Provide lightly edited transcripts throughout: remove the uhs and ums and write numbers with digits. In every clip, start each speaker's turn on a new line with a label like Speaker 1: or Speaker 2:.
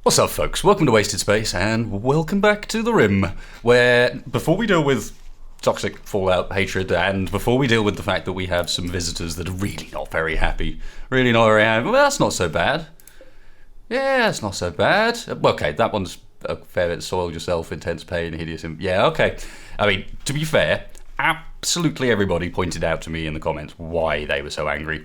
Speaker 1: What's up, folks? Welcome to Wasted Space, and welcome back to the Rim, where before we deal with toxic fallout, hatred, and before we deal with the fact that we have some visitors that are really not very happy, well, that's not so bad. Yeah, it's not so bad. Okay, that one's a fair bit. Soiled yourself, intense pain, hideous. Yeah, okay. I mean, to be fair, absolutely everybody pointed out to me in the comments why they were so angry.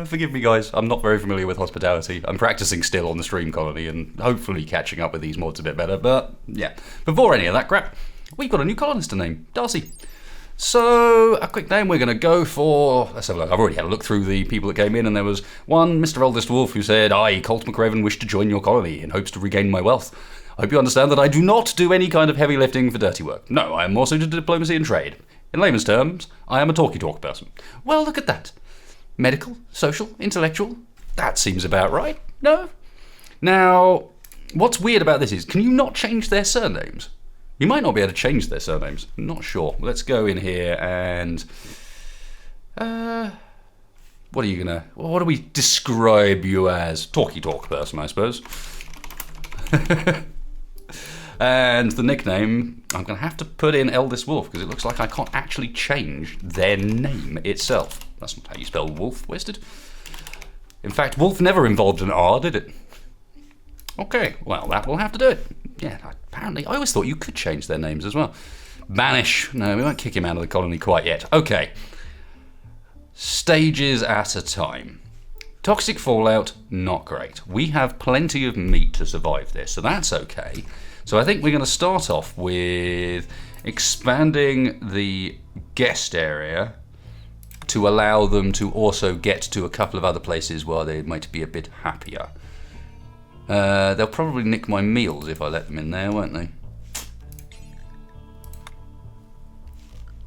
Speaker 1: Forgive me, guys. I'm not very familiar with hospitality. I'm practicing still on the stream colony and hopefully catching up with these mods a bit better. But yeah, before any of that crap, we've got a new colonist to name, Darcy. So, a quick name we're going to go for. Let's have a look. I've already had a look through the people that came in, and there was one, Mr. Eldest Wolf, who said, I, Colt McRaven, wish to join your colony in hopes to regain my wealth. I hope you understand that I do not do any kind of heavy lifting for dirty work. No, I am more suited to diplomacy and trade. In layman's terms, I am a talky-talk person. Well, look at that. Medical, social, intellectual. That seems about right, no? Now, what's weird about this is, can you not change their surnames? You might not be able to change their surnames. I'm not sure. Let's go in here and... what do we describe you as? Talky-talk person, I suppose. And the nickname, I'm going to have to put in Eldest Wolf, because it looks like I can't actually change their name itself. That's not how you spell wolf, wasted. In fact, wolf never involved an R, did it? Okay, well, that will have to do it. Yeah, apparently, I always thought you could change their names as well. Banish. No, we won't kick him out of the colony quite yet. Okay. Stages at a time. Toxic fallout, not great. We have plenty of meat to survive this, so that's okay. So I think we're going to start off with expanding the guest area to allow them to also get to a couple of other places where they might be a bit happier. They'll probably nick my meals if I let them in there, won't they?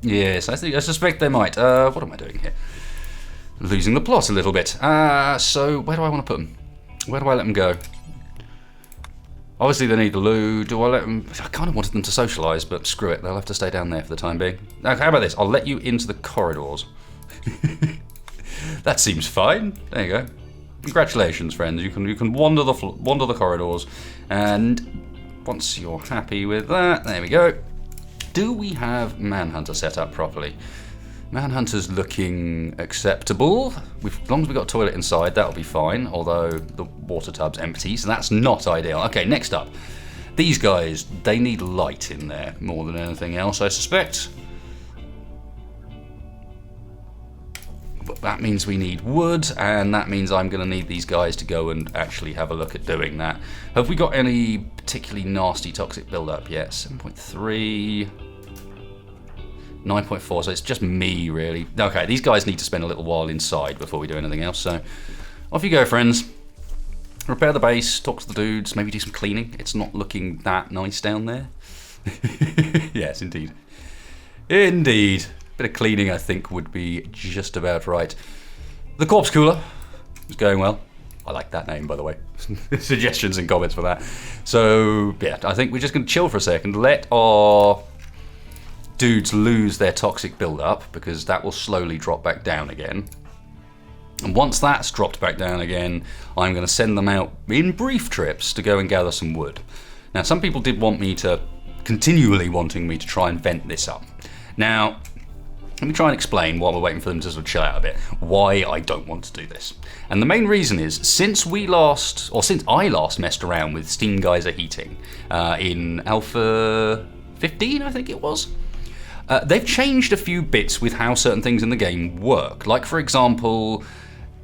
Speaker 1: Yes, I suspect they might. What am I doing here? Losing the plot a little bit. So where do I want to put them? Where do I let them go? Obviously they need the loo. Do I let them... I kind of wanted them to socialise, but screw it. They'll have to stay down there for the time being. Now, how about this? I'll let you into the corridors. That seems fine. There you go. Congratulations, friends. You can wander the corridors, and once you're happy with that, there we go. Do we have Manhunter set up properly? Manhunter's looking acceptable. As long as we've got a toilet inside, that'll be fine, although the water tub's empty, so that's not ideal. Okay, next up. These guys, they need light in there more than anything else, I suspect. But that means we need wood, and that means I'm going to need these guys to go and actually have a look at doing that. Have we got any particularly nasty toxic build-up yet? 7.3... 9.4, so it's just me, really. Okay, these guys need to spend a little while inside before we do anything else, so off you go, friends. Repair the base, talk to the dudes, maybe do some cleaning. It's not looking that nice down there. Yes, indeed. Indeed. Bit of cleaning, I think, would be just about right. The corpse cooler is going well. I like that name, by the way. Suggestions and comments for that. So, yeah, I think we're just going to chill for a second. Let our dudes lose their toxic build-up, because that will slowly drop back down again. And once that's dropped back down again, I'm going to send them out in brief trips to go and gather some wood. Now, some people did want me to, continually wanting me to try and vent this up. Now, let me try and explain, while we're waiting for them to sort of chill out a bit, why I don't want to do this. And the main reason is, since I last messed around with steam geyser heating in Alpha 15, I think it was, they've changed a few bits with how certain things in the game work. Like, for example,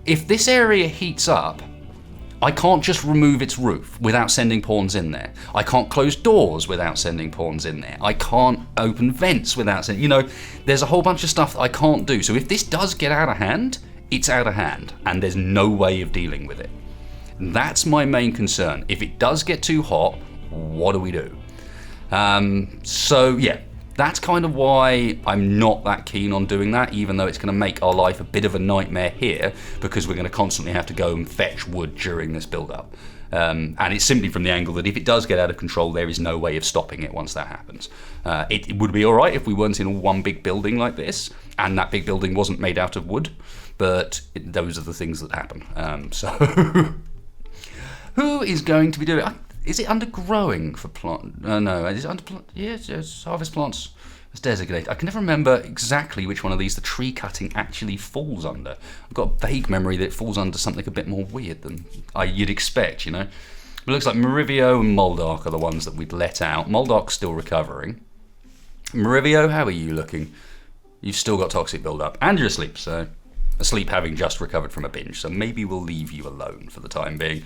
Speaker 1: if this area heats up, I can't just remove its roof without sending pawns in there. I can't close doors without sending pawns in there. I can't open vents without sending... You know, there's a whole bunch of stuff that I can't do. So if this does get out of hand, it's out of hand, and there's no way of dealing with it. That's my main concern. If it does get too hot, what do we do? So, yeah. That's kind of why I'm not that keen on doing that, even though it's going to make our life a bit of a nightmare here, because we're going to constantly have to go and fetch wood during this build-up. And it's simply from the angle that if it does get out of control, there is no way of stopping it once that happens. It would be alright if we weren't in one big building like this, and that big building wasn't made out of wood, but those are the things that happen. So, who is going to be doing it? Is it undergrowing for plant? No, is it under plant? Yes, harvest plants as designated. I can never remember exactly which one of these the tree cutting actually falls under. I've got a vague memory that it falls under something a bit more weird than you'd expect, you know. But it looks like Marivio and Moldark are the ones that we'd let out. Moldark's still recovering. Marivio, how are you looking? You've still got toxic build-up, and you're asleep, so asleep having just recovered from a binge, so maybe we'll leave you alone for the time being.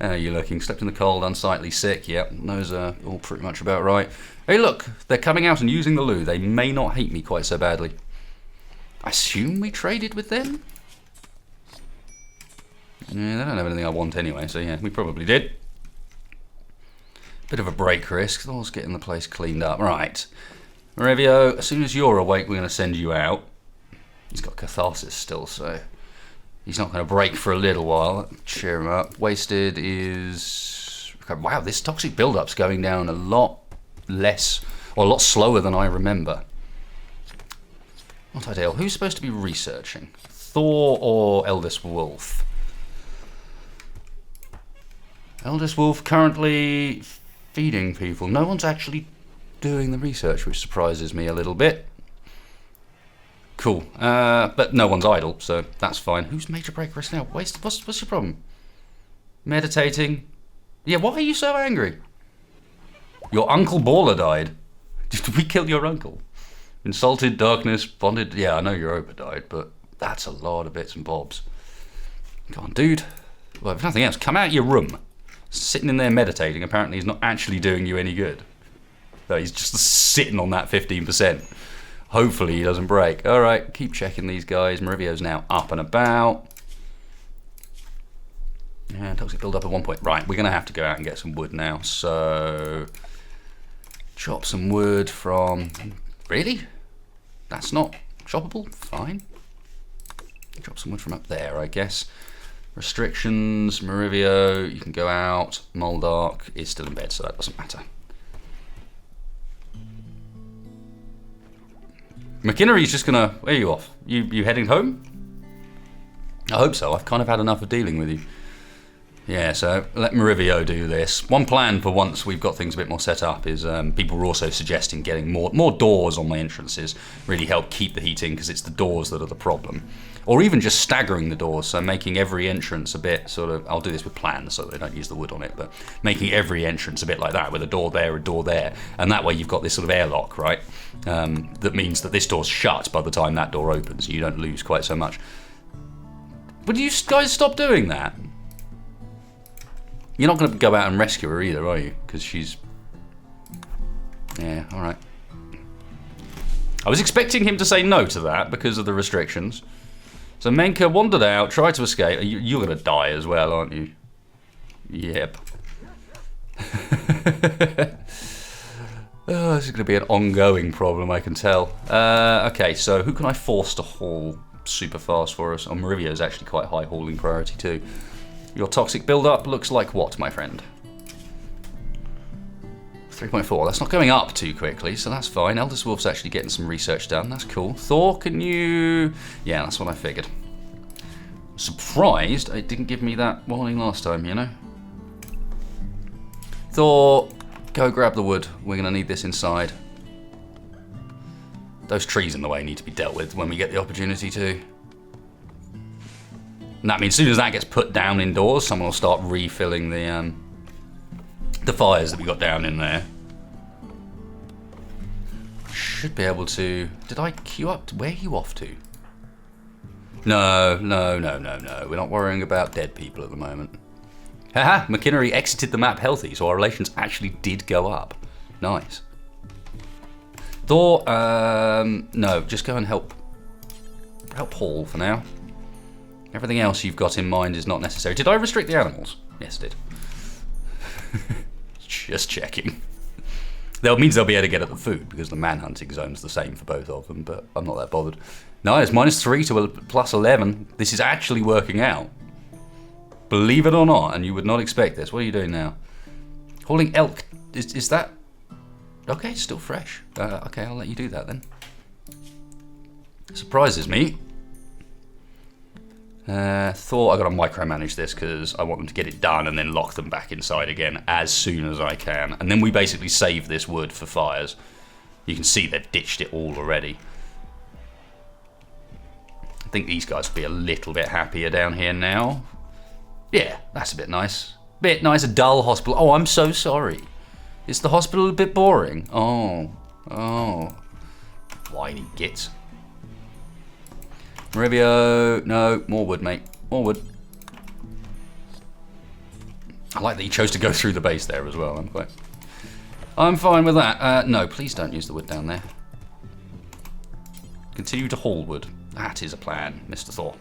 Speaker 1: You're looking, slept in the cold, unsightly sick, yep, those are all pretty much about right. Hey look, they're coming out and using the loo. They may not hate me quite so badly. I assume we traded with them? Yeah, they don't have anything I want anyway, so yeah, we probably did. Bit of a break risk, Thor's getting the place cleaned up. Right, Marivio, as soon as you're awake, we're going to send you out. He's got catharsis still, so he's not going to break for a little while. Cheer him up. Wasted is... Wow, this toxic build-up's going down a lot less, or a lot slower than I remember. Not ideal. Who's supposed to be researching? Thor or Eldest Wolf? Eldest Wolf currently feeding people. No one's actually doing the research, which surprises me a little bit. Cool, but no one's idle, so that's fine. Who's major break risk now? What's your problem? Meditating? Yeah, why are you so angry? Your Uncle Baller died. Did we kill your uncle? Insulted, darkness, bonded. Yeah, I know your Opa died, but that's a lot of bits and bobs. Come on, dude. Well, if nothing else, come out of your room. Sitting in there meditating, apparently he's not actually doing you any good. No, he's just sitting on that 15%. Hopefully he doesn't break. All right, keep checking these guys. Marivio's now up and about. Yeah, toxic build up at one point. Right, we're going to have to go out and get some wood now. So, chop some wood from... Really? That's not choppable? Fine. Chop some wood from up there, I guess. Restrictions, Marivio, you can go out. Moldark is still in bed, so that doesn't matter. McInnery's just gonna... Where are you off? You heading home? I hope so. I've kind of had enough of dealing with you. Yeah, so let Marivio do this. One plan for once we've got things a bit more set up is people were also suggesting getting more doors on my entrances. Really help keep the heat in because it's the doors that are the problem. Or even just staggering the doors, so making every entrance a bit sort of... I'll do this with plans so they don't use the wood on it, but making every entrance a bit like that with a door there. And that way you've got this sort of airlock, right? That means that this door's shut by the time that door opens. You don't lose quite so much. Would you guys stop doing that? You're not going to go out and rescue her either, are you? Because she's... Yeah, alright. I was expecting him to say no to that because of the restrictions. So Menka wandered out, tried to escape. You're going to die as well, aren't you? Yep. Oh, this is going to be an ongoing problem, I can tell. Okay, so who can I force to haul super fast for us? Oh, Marivio is actually quite high hauling priority too. Your toxic build-up looks like what, my friend? 3.4. That's not going up too quickly, so that's fine. Eldest Wolf's actually getting some research done. That's cool. Thor, can you... Yeah, that's what I figured. Surprised it didn't give me that warning last time, you know? Thor, go grab the wood. We're going to need this inside. Those trees in the way need to be dealt with when we get the opportunity to. And that means as soon as that gets put down indoors, someone will start refilling the fires that we got down in there. Should be able to... Did I queue up? Where are you off to? No. We're not worrying about dead people at the moment. Haha, McInnery exited the map healthy, so our relations actually did go up. Nice. Thor, no, just go and help Paul for now. Everything else you've got in mind is not necessary. Did I restrict the animals? Yes, I did. Just checking. That means they'll be able to get at the food because the manhunting zone's the same for both of them, but I'm not that bothered. Nice, -3 to a +11. This is actually working out. Believe it or not, and you would not expect this. What are you doing now? Hauling elk. Is that... Okay, still fresh. Okay, I'll let you do that then. Surprises me. Thought I gotta micromanage this because I want them to get it done and then lock them back inside again as soon as I can. And then we basically save this wood for fires. You can see they've ditched it all already. I think these guys will be a little bit happier down here now. Yeah, that's a bit nice. Bit nice, a dull hospital. Oh, I'm so sorry. Is the hospital a bit boring? Oh. Whiny git. Marivio, no, more wood, mate. More wood. I like that he chose to go through the base there as well. I'm fine with that. No, please don't use the wood down there. Continue to haul wood. That is a plan, Mr. Thor.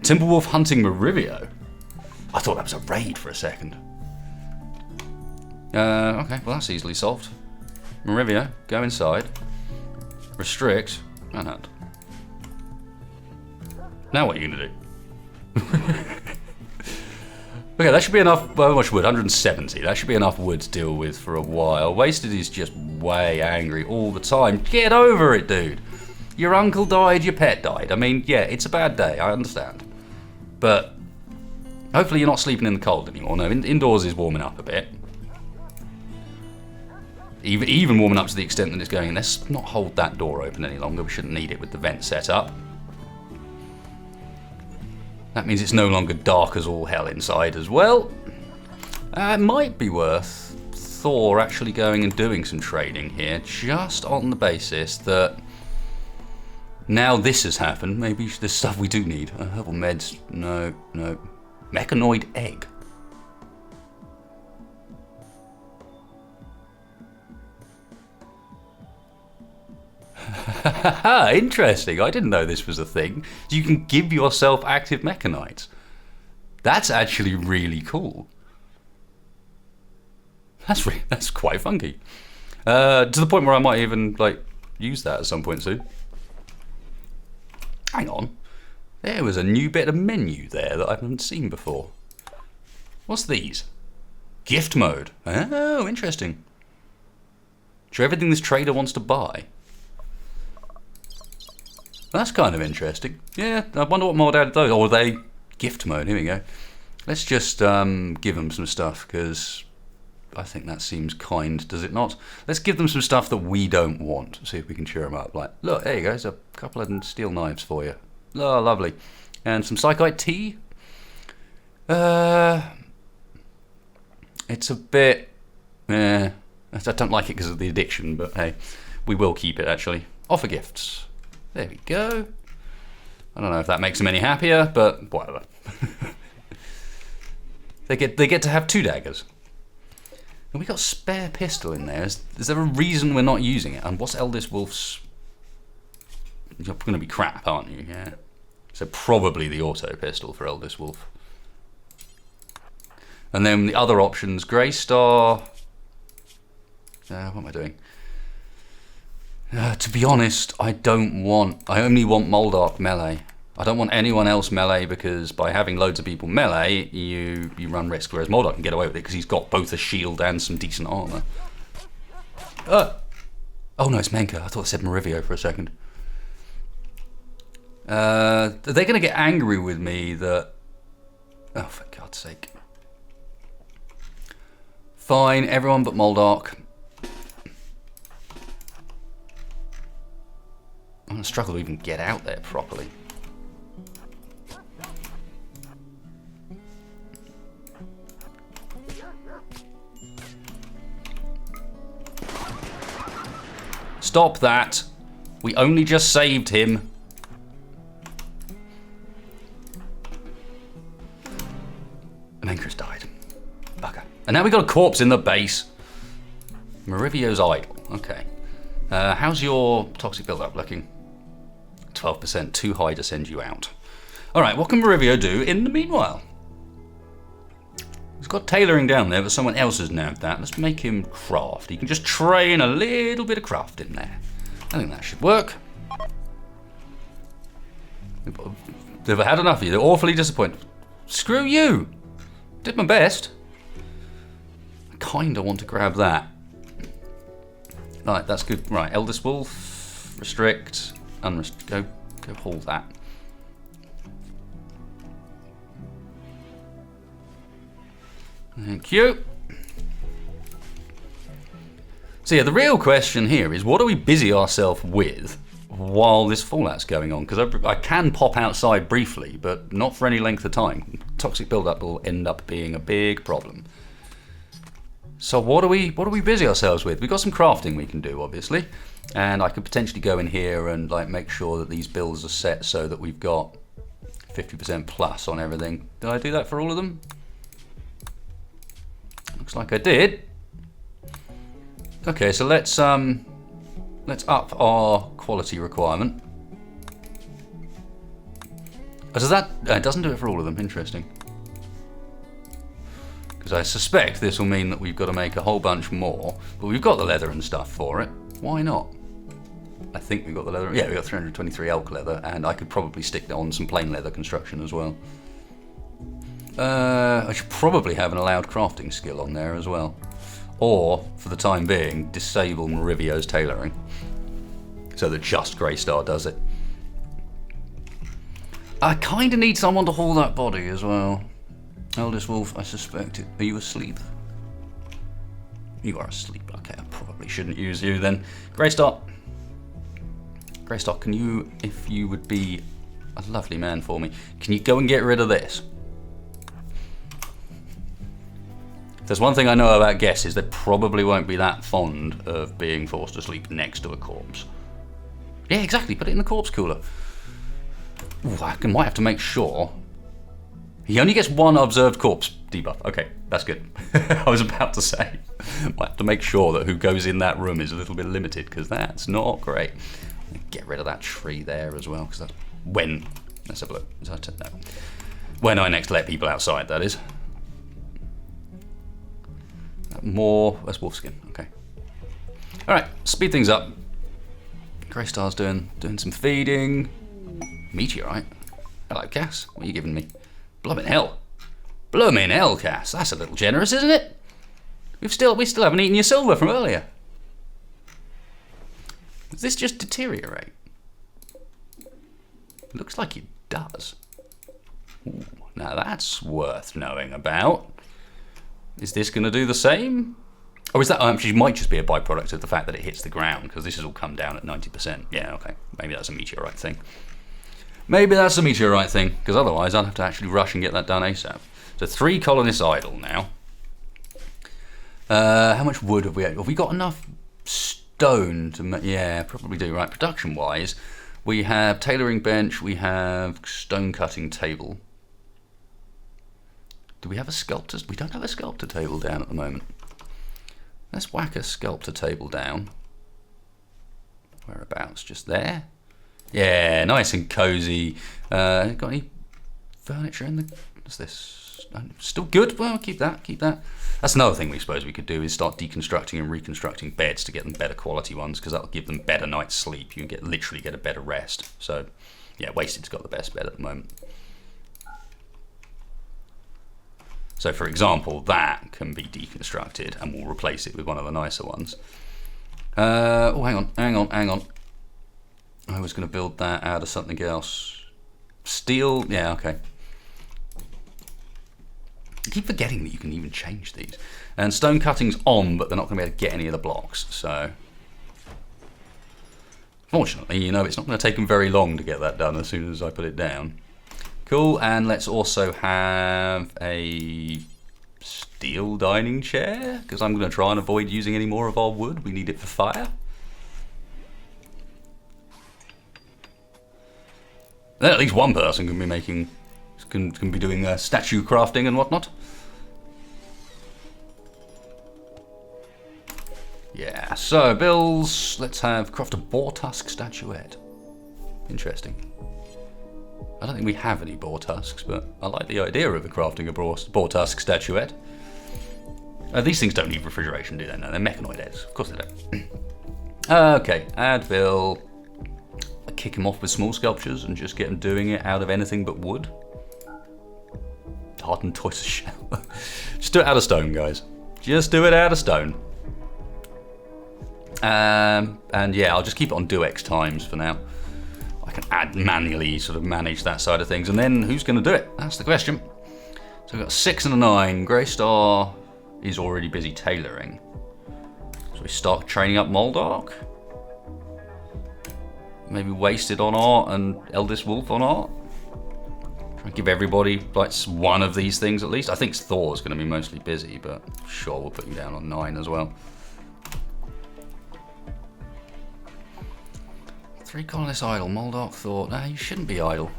Speaker 1: Timberwolf hunting Marivio. I thought that was a raid for a second. Okay, well that's easily solved. Marivio, go inside. Restrict and hunt. Now what are you gonna do? Okay, that should be enough. Well, how much wood? 170. That should be enough wood to deal with for a while. Wasted is just way angry all the time. Get over it, dude. Your uncle died, your pet died. I mean, yeah, it's a bad day, I understand. But hopefully you're not sleeping in the cold anymore. No, indoors is warming up a bit. Even warming up to the extent that it's going, let's not hold that door open any longer. We shouldn't need it with the vent set up. That means it's no longer dark as all hell inside as well. It might be worth Thor actually going and doing some trading here, just on the basis that now this has happened, maybe there's stuff we do need. Herbal meds, no. Mechanoid egg. Interesting, I didn't know this was a thing. You can give yourself active mechanites. That's actually really cool. That's quite funky. To the point where I might even use that at some point soon. Hang on. There was a new bit of menu there that I haven't seen before. What's these? Gift mode. Oh, interesting. Show everything this trader wants to buy. That's kind of interesting. Yeah, I wonder what mod added those. Or are they gift mode? Here we go. Let's just give them some stuff, because I think that seems kind, does it not? Let's give them some stuff that we don't want. See if we can cheer them up. Like, look, there you go. There's a couple of steel knives for you. Oh, lovely. And some psychite tea. It's a bit... I don't like it because of the addiction, but hey, we will keep it, actually. Offer gifts. There we go. I don't know if that makes them any happier, but whatever. They get to have 2 daggers. And we got spare pistol in there. Is there a reason we're not using it? And what's Eldest Wolf's? You're going to be crap, aren't you? Yeah. So probably the auto pistol for Eldest Wolf. And then the other options: Grey Star. What am I doing? To be honest, I only want Moldark melee. I don't want anyone else melee, because by having loads of people melee, you run risk, whereas Moldark can get away with it because he's got both a shield and some decent armor. Oh no, it's Menka. I thought it said Marivio for a second. They're going to get angry with me that... Oh, for God's sake. Fine, everyone but Moldark. I'm going to struggle to even get out there properly. Stop that. We only just saved him. And then Chris died. Bugger. And now we got a corpse in the base. Marivio's idle. Okay. How's your toxic build-up looking? 12%, too high to send you out. Alright, what can Marivio do in the meanwhile? He's got tailoring down there, but someone else has nabbed that. Let's make him craft. He can just train a little bit of craft in there. I think that should work. They've had enough of you. They're awfully disappointed. Screw you! Did my best. I kinda want to grab that. Right, that's good. Right, Eldest Wolf. Restrict. Go haul that. Thank you. So yeah, the real question here is, what do we busy ourselves with while this fallout's going on? Because I can pop outside briefly, but not for any length of time. Toxic buildup will end up being a big problem. So what do we busy ourselves with? We've got some crafting we can do, obviously, and I could potentially go in here and like make sure that these builds are set so that we've got 50% plus on everything. Did I do that for all of them? Looks like I did. Okay, so let's up our quality requirement. Does that? It doesn't do it for all of them. Interesting. Because I suspect this will mean that we've got to make a whole bunch more, but we've got the leather and stuff for it. Why not? I think we've got the leather. Yeah, we've got 323 elk leather, and I could probably stick on some plain leather construction as well. I should probably have an allowed crafting skill on there as well. Or, for the time being, disable Marivio's tailoring, so that just Greystar does it. I kind of need someone to haul that body as well. Eldest Wolf, I suspect it. Are you asleep? You are asleep. Okay, I probably shouldn't use you then. Greystar. Greystar, can you, if you would be a lovely man for me, can you go and get rid of this? There's one thing I know about guesses, they probably won't be that fond of being forced to sleep next to a corpse. Yeah, exactly, put it in the corpse cooler. Ooh, I might have to make sure. He only gets one observed corpse debuff. Okay, that's good. I was about to say. Might have to make sure that who goes in that room is a little bit limited, because that's not great. Get rid of that tree there as well, because that's when... Let's have a look. Is that, no. When I next let people outside, that is. More, that's wolfskin, okay. All right, speed things up. Greystar's doing some feeding. Meteorite. Hello, Cass. What are you giving me? Bloomin' hell. Bloomin' hell, Cass. That's a little generous, isn't it? We still haven't eaten your silver from earlier. Does this just deteriorate? Looks like it does. Ooh, now that's worth knowing about. Is this going to do the same? Or is that actually might just be a byproduct of the fact that it hits the ground, because this has all come down at 90%. Yeah, okay. Maybe that's a meteorite thing. Maybe that's a meteorite thing, because otherwise I'll have to actually rush and get that done ASAP. So 3 colonists idle now. How much wood have we had? Have we got enough stone to make? Yeah, probably do, right? Production-wise, we have tailoring bench, we have stone cutting table. Do we have a sculptor? We don't have a sculptor table down at the moment. Let's whack a sculptor table down. Whereabouts? Just there? Yeah, nice and cozy. Got any furniture in the... What's this? Still good? Well, keep that, keep that. That's another thing we suppose we could do, is start deconstructing and reconstructing beds to get them better quality ones, because that'll give them better night's sleep. You can literally get a better rest. So, yeah, Wasted's got the best bed at the moment. So, for example, that can be deconstructed, and we'll replace it with one of the nicer ones. Oh, hang on. I was going to build that out of something else. Steel, yeah, okay. I keep forgetting that you can even change these. And stone cutting's on, but they're not going to be able to get any of the blocks, so... Fortunately, you know, it's not going to take them very long to get that done as soon as I put it down. Cool, and let's also have a steel dining chair, because I'm going to try and avoid using any more of our wood. We need it for fire. Then at least one person can be making, can be doing statue crafting and whatnot. Yeah, so bills, let's have craft a boar tusk statuette. Interesting. I don't think we have any boar tusks, but I like the idea of crafting a boar tusk statuette. These things don't need refrigeration, do they? No, they're mechanoid heads. Of course they don't. Okay, add bill. Kick him off with small sculptures and just get him doing it out of anything but wood. Hardened tortoise shell. Just do it out of stone, guys. Just do it out of stone. And yeah, I'll just keep it on do X times for now. I can manually sort of manage that side of things. And then who's going to do it? That's the question. So we've got 6 and a 9. Greystar is already busy tailoring. So we start training up Moldark. Maybe Wasted on art and Eldest Wolf on art. Try and give everybody like one of these things at least. I think Thor's going to be mostly busy, but sure, we'll put him down on 9 as well. 3 colonists idle. Moldark, Thor. No, you shouldn't be idle.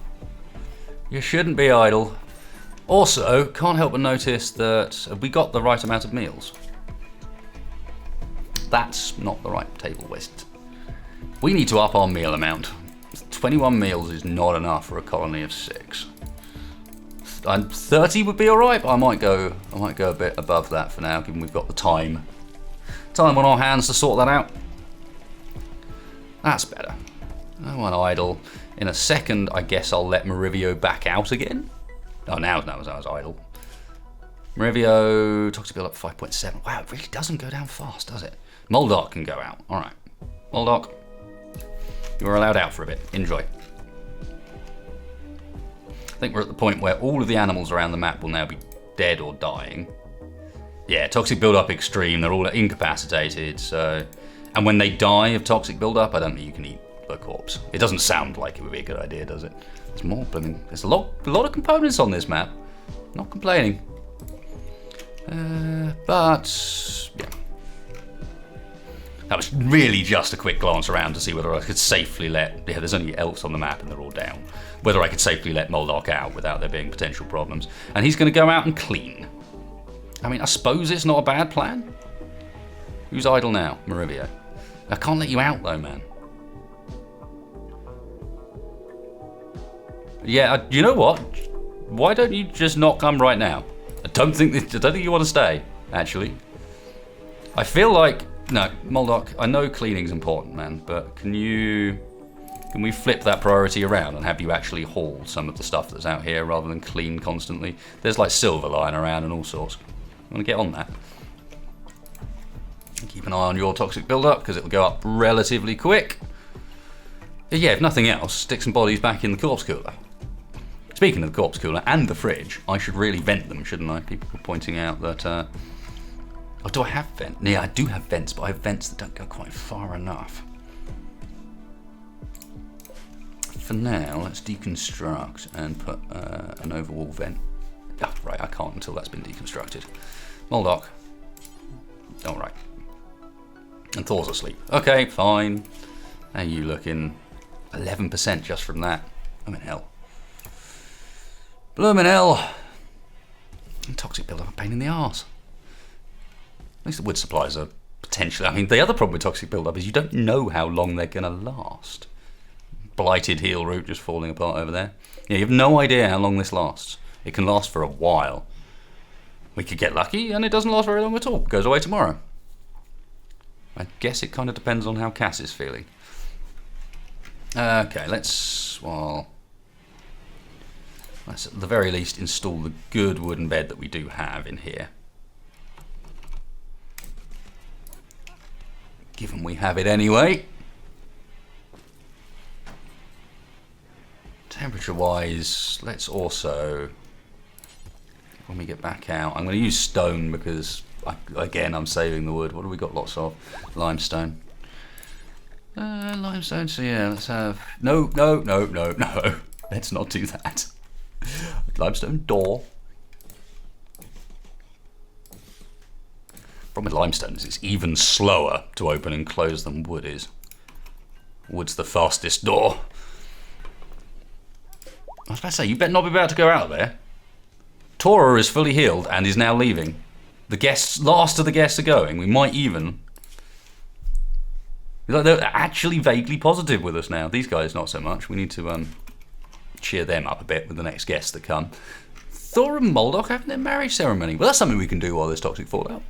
Speaker 1: You shouldn't be idle. Also, can't help but notice that we got the right amount of meals. That's not the right table waste. We need to up our meal amount. 21 meals is not enough for a colony of 6. 30 would be alright, but I might go a bit above that for now, given we've got the time on our hands to sort that out. That's better. No one idle. In a second, I guess I'll let Merivio back out again. Oh, now I was idle. Merivio, toxic build up 5.7. Wow, it really doesn't go down fast, does it? Moldark can go out. All right. Moldark, you're allowed out for a bit. Enjoy. I think we're at the point where all of the animals around the map will now be dead or dying. Yeah, toxic build-up extreme. They're all incapacitated. So, and when they die of toxic build-up, I don't think you can eat the corpse. It doesn't sound like it would be a good idea, does it? There's more blooming. There's a lot of components on this map. Not complaining. But yeah. That was really just a quick glance around to see whether I could safely let... Yeah, there's only elves on the map and they're all down. Whether I could safely let Moldark out without there being potential problems. And he's going to go out and clean. I mean, I suppose it's not a bad plan. Who's idle now? Merivio. I can't let you out though, man. Yeah, you know what? Why don't you just not come right now? I don't think you want to stay, actually. I feel like... No, Moldark, I know cleaning's important, man, but can we flip that priority around and have you actually haul some of the stuff that's out here rather than clean constantly? There's like silver lying around and all sorts. I'm going to get on that. Keep an eye on your toxic build-up because it'll go up relatively quick. But yeah, if nothing else, stick some bodies back in the corpse cooler. Speaking of the corpse cooler and the fridge, I should really vent them, shouldn't I? People were pointing out that... Oh, do I have vents? Yeah, I do have vents, but I have vents that don't go quite far enough. For now, let's deconstruct and put an overwall vent. Oh, right, I can't until that's been deconstructed. Moldark. All right. And Thor's asleep. Okay, fine. How are you looking? 11% just from that. I'm in hell. Bloomin' hell. Toxic build-up, a pain in the arse. At least the wood supplies are potentially... I mean, the other problem with toxic build-up is you don't know how long they're going to last. Blighted heel root just falling apart over there. Yeah, you have no idea how long this lasts. It can last for a while. We could get lucky and it doesn't last very long at all. It goes away tomorrow. I guess it kind of depends on how Cass is feeling. Okay, let's at the very least install the good wooden bed that we do have in here. Given we have it anyway. Temperature-wise, let's also, when we get back out, I'm going to use stone because, again, I'm saving the wood. What have we got lots of? Limestone. Limestone, so yeah, let's have... No. Let's not do that. Limestone door. Problem with limestone is it's even slower to open and close than wood is. Wood's the fastest door. I was about to say, you better not be about to go out there. Tora is fully healed and is now leaving. The guests, last of the guests are going. We might even... They're actually vaguely positive with us now. These guys not so much. We need to cheer them up a bit with the next guests that come. Thor and Moldark having their marriage ceremony. Well, that's something we can do while there's toxic fallout.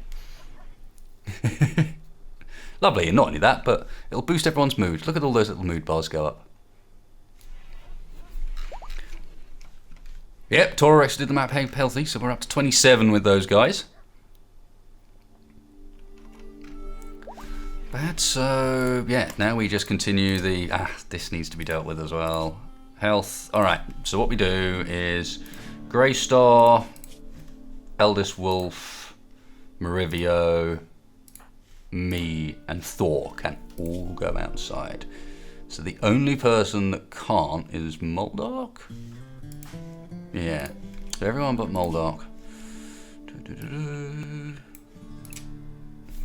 Speaker 1: Lovely, and not only that, but it'll boost everyone's mood. Look at all those little mood bars go up. Yep, Tora actually did the map healthy, so we're up to 27 with those guys. Bad, so yeah, now we just continue the, this needs to be dealt with as well. Health, alright, so what we do is Grey Star, Eldest Wolf, Marivio, me and Thor can all go outside. So the only person that can't is Moldark? Yeah, so everyone but Moldark.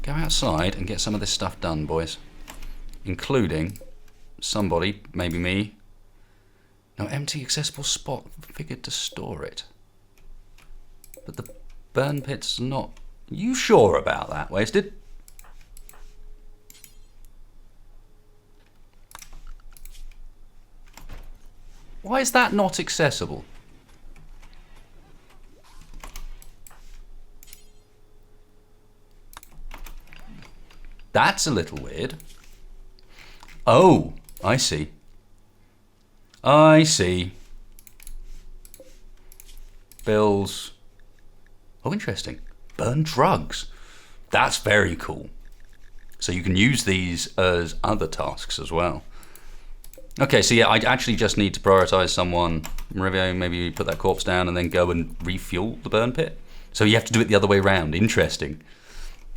Speaker 1: Go outside and get some of this stuff done, boys. Including somebody, maybe me. No empty accessible spot figured to store it. But the burn pit's not... You sure about that, Wasted? Why is that not accessible? That's a little weird. Oh, I see. I see. Bills. Oh, interesting. Burn drugs. That's very cool. So you can use these as other tasks as well. Okay, so yeah, I actually just need to prioritize someone. Marivio, maybe put that corpse down and then go and refuel the burn pit. So you have to do it the other way around. Interesting.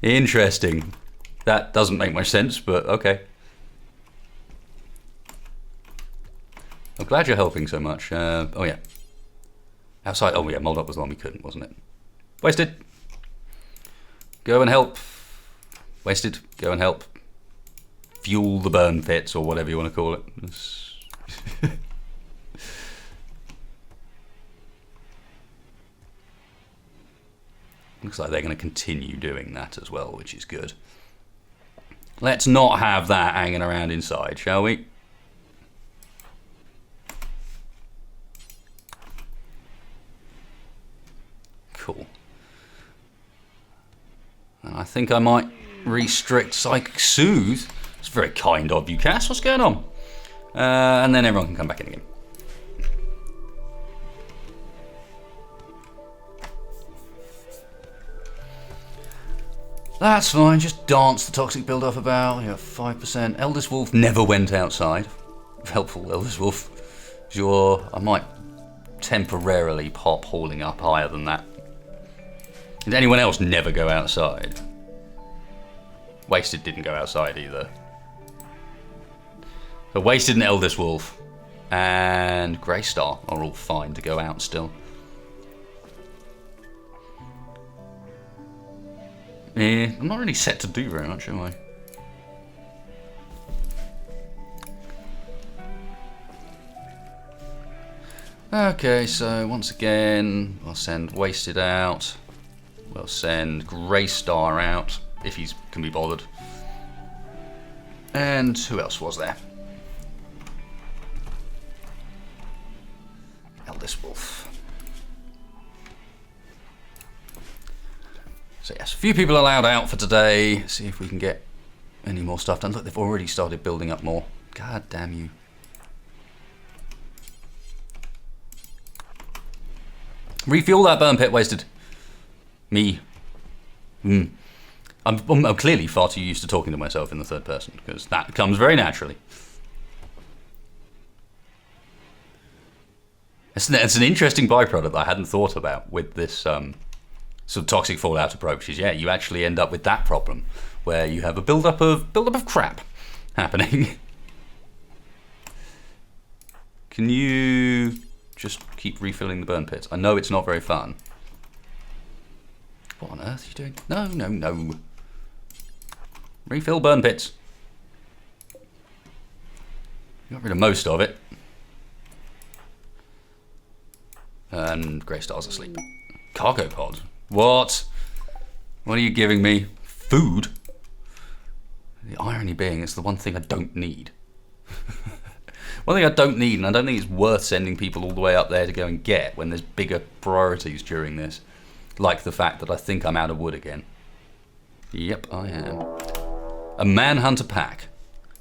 Speaker 1: Interesting. That doesn't make much sense, but okay. I'm glad you're helping so much. Oh yeah. Outside, oh yeah, Moldark was the one we couldn't, wasn't it? Wasted. Go and help. Wasted. Go and help. Fuel the burn pits, or whatever you want to call it. Looks like they're going to continue doing that as well, which is good. Let's not have that hanging around inside, shall we? Cool. And I think I might restrict Psychic Soothe. It's very kind of you, Cass. What's going on? And then everyone can come back in again. That's fine, just dance the toxic build-up about, 5%. Eldest Wolf never went outside. Helpful, Eldest Wolf. Sure, I might temporarily pop hauling up higher than that. Did anyone else never go outside? Wasted didn't go outside either. So Wasted and Eldest Wolf and Grey Star are all fine to go out still. Yeah, I'm not really set to do very much, am I? Okay, so once again, I'll send Wasted out. We'll send Grey Star out, if he can be bothered. And who else was there? Eldest Wolf. So yes, a few people allowed out for today. See if we can get any more stuff done. Look, they've already started building up more. God damn you. Refuel that burn pit, Wasted. Me. I'm clearly far too used to talking to myself in the third person, because that comes very naturally. It's an interesting byproduct that I hadn't thought about with this sort of toxic fallout approach. Is you actually end up with that problem where you have a build-up of crap happening. Can you just keep refilling the burn pits? I know it's not very fun. What on earth are you doing? No, no, no. Refill burn pits. You got rid of most of it. And Grey Star's asleep. Cargo pod. What? What are you giving me? Food? The irony being, it's the one thing I don't need. One thing I don't need, and I don't think it's worth sending people all the way up there to go and get when there's bigger priorities during this. Like the fact that I think I'm out of wood again. Yep, I am. A manhunter pack.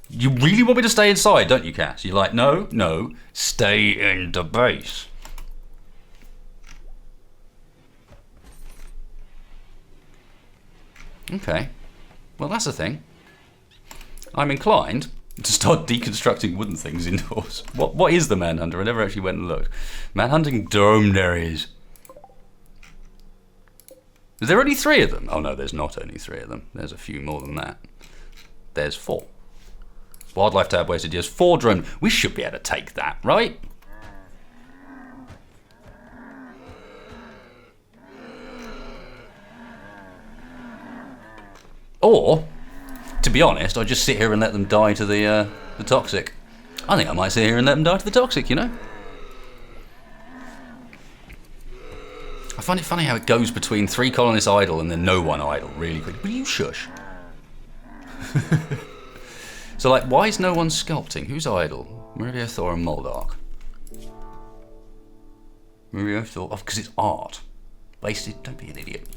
Speaker 1: You really want me to stay inside, don't you, Cass? You're like, no, no, stay in the base. Okay. Well, that's a thing. I'm inclined to start deconstructing wooden things indoors. What is the manhunter? I never actually went and looked. Manhunting dromedaries. Is there only 3 of them? Oh no, there's not only 3 of them. There's a few more than that. There's 4. Wildlife tab wasted years. 4 drone. We should be able to take that, right? Or, to be honest, I just sit here and let them die to the toxic. I think I might sit here and let them die to the toxic, you know? I find it funny how it goes between 3 colonists idle and then no one idle really quick. Will you shush? So, like, why is no one sculpting? Who's idle? Maria, Thor, and Moldark. Maria, Thor, oh, because it's art. Wasted, don't be an idiot.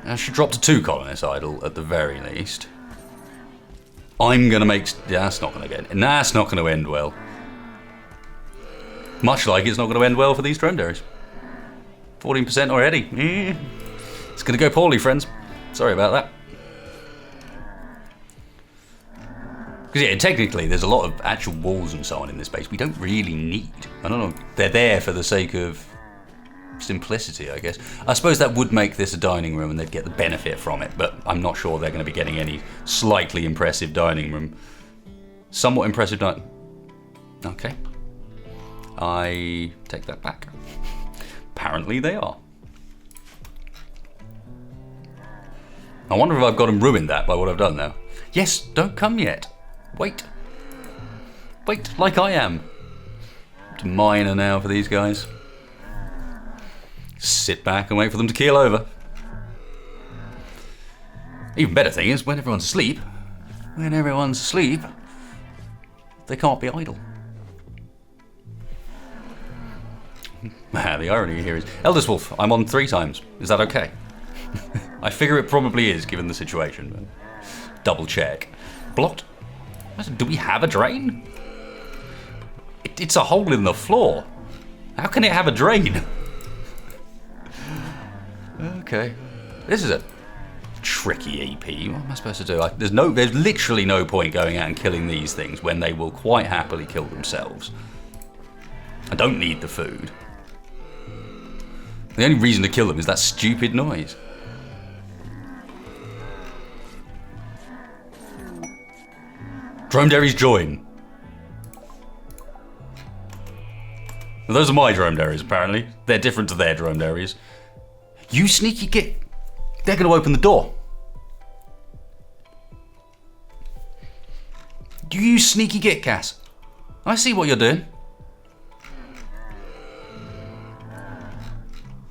Speaker 1: I should drop to 2 colonists idle at the very least. I'm gonna make. Yeah, that's not gonna get. Nah, it's not gonna end well. Much like it's not gonna end well for these dromedaries. 14% already. It's gonna go poorly, friends. Sorry about that. Because yeah, technically there's a lot of actual walls and so on in this base we don't really need. I don't know. They're there for the sake of simplicity, I guess. I suppose that would make this a dining room and they'd get the benefit from it, but I'm not sure they're going to be getting any slightly impressive dining room. Somewhat impressive dining... Okay. I take that back. Apparently they are. I wonder if I've got them ruined that by what I've done now. Yes, don't come yet. Wait. Wait, like I am. It's minor now for these guys. Sit back and wait for them to keel over. Even better thing is, when everyone's asleep, they can't be idle. The irony here is, Eldest Wolf, I'm on 3 times. Is that okay? I figure it probably is, given the situation. But double check. Blocked? Do we have a drain? It's a hole in the floor. How can it have a drain? Okay. This is a tricky EP. What am I supposed to do? There's literally no point going out and killing these things when they will quite happily kill themselves. I don't need the food. The only reason to kill them is that stupid noise. Dromedaries join. Well, those are my dromedaries, apparently. They're different to their dromedaries. You sneaky git. They're going to open the door. You sneaky git, Cass. I see what you're doing.